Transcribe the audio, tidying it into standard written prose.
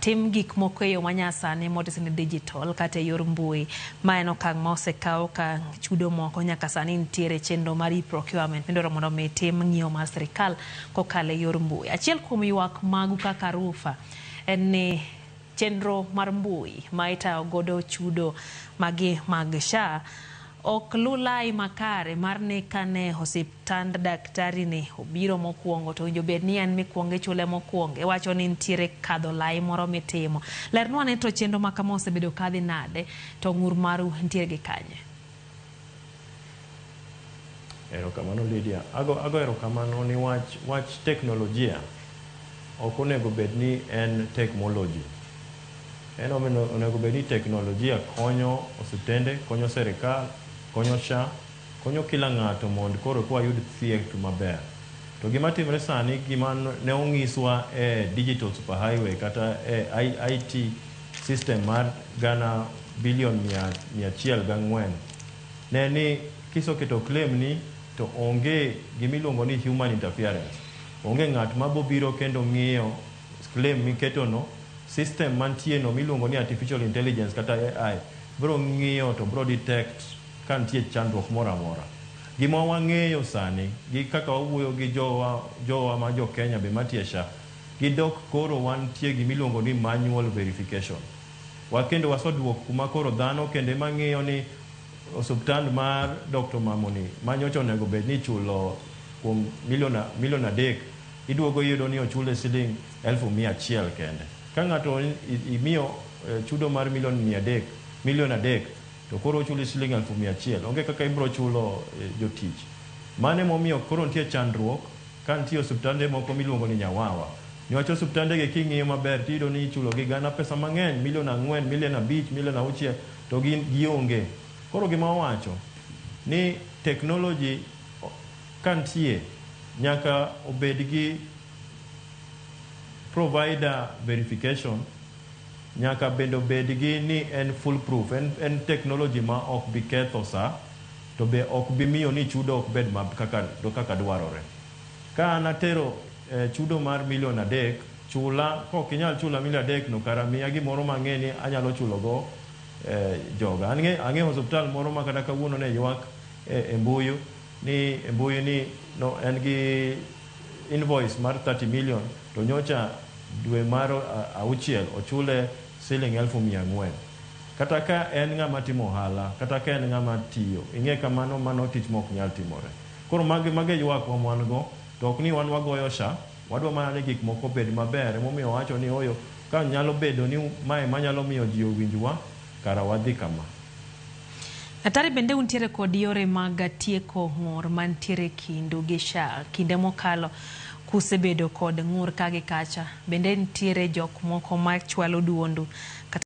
tim gik moko e yo manyasani modisni digital kata e yor mbui ma en okang' ma osekaw ka chudo moko nyaka sani nitiere chenro mar procurement midwaro mondo mi tim ng'iyo mar sirkal kokalo e yor mbui. Achiel kuom ywak magu kaka Rufa en ni chenro mar mbui ma itayo godo chudo mag SHA ok lulai makare mar ni kane osiptand daktari ni obiro mokwongo to winjo bed ni en mikwonge chule mokwonge wacho ni nitiere kadho lai moro mitimo. Lernwa ne to chenro ma kama osebedo kadhi nade to ng'ur maru nitiere gi kanye? Erokamano Lydia. Ago erokamano ni wach teknolojia ok onego bed ni en technology. En onego bed ni teknolojia konyo osiptende, konyo sirkal, konyo SHA, konyo kila ng'ato mondo koro kwa yud thieth maber. To gima timre sani gima ne ong'iswa e digital superhighway kata IT system mar Ghana bilion 104 ne ni kisoketo claim ni to onge gimiluongo ni human interference. Onge ng'at mabobiro kendo ng'iyo claim miketo no, system mantie no miluongo ni artificial intelligence kata AI bro ng'iyo to bro detect ka nitie chandruok moro amora. Gima wang'eyo sani gi kaka wawuoyo gi jowa ma jo Kenya be matie SHA gidok koro wantie gimiluongo ni manual verification. Wakendo wasoduok kuma koro dhano kende mang'iyo ni osuptand mar Dr. Mamoni manyocha onego bed ni chulo kuom milion 3 iduogo yudo ni ochule siling 1,100 kende. Ka ng'ato imiyo chudo mar milion 3 to koro ochuli siling 1,100 onge kaka ibro chulo jotich. Mane momiyo koro nitie chandruok ka nitie osuptande moko miluongo ni nyawawa. Niwach osuptande ge king'iyo maber tido ni chulo gi gana pesa mang'eny milion 4, milion 5, milion 6 to gionge. Koro gima wacho ni technology kantie nyaka obed gi provider verification, nyaka bendo bed gi ni en full proof, en technology ma ok bi ketho sa to be ok bi miyo ni chudo ok bed kaka dwarore. Ka anatero chudo mar milion 3 chula kok inyal chula milion 3 no kara miya gimoro mang'e ni anyalo chulo go joga. Ang'e hospital moro ma kata kawuono ne ywak e mbuyu ni no en gi invoice mar 30 million to nyocha dwe mar 6 ochule siling 1,400. Kata ka en ng'ama timo ohala kata ka en ng'ama tiyo ing'e kamano mano tich mok nyal timore. Koro mage ywak wan go to ok ni wan wagoyo SHA, wadwa mana ni gik moko bed maber. Emomiyo wacho ni oyo ka nyalo bedo ni mae manyalo miyo ji owinjwa kara wadhi kama. Atari bende untiere kod yore mag tieko ng'ur mantiere kindu gi SHA kinde mokalo kusebedo kod ng'ur kagi kacha bende nitiere jok moko machwalo duondu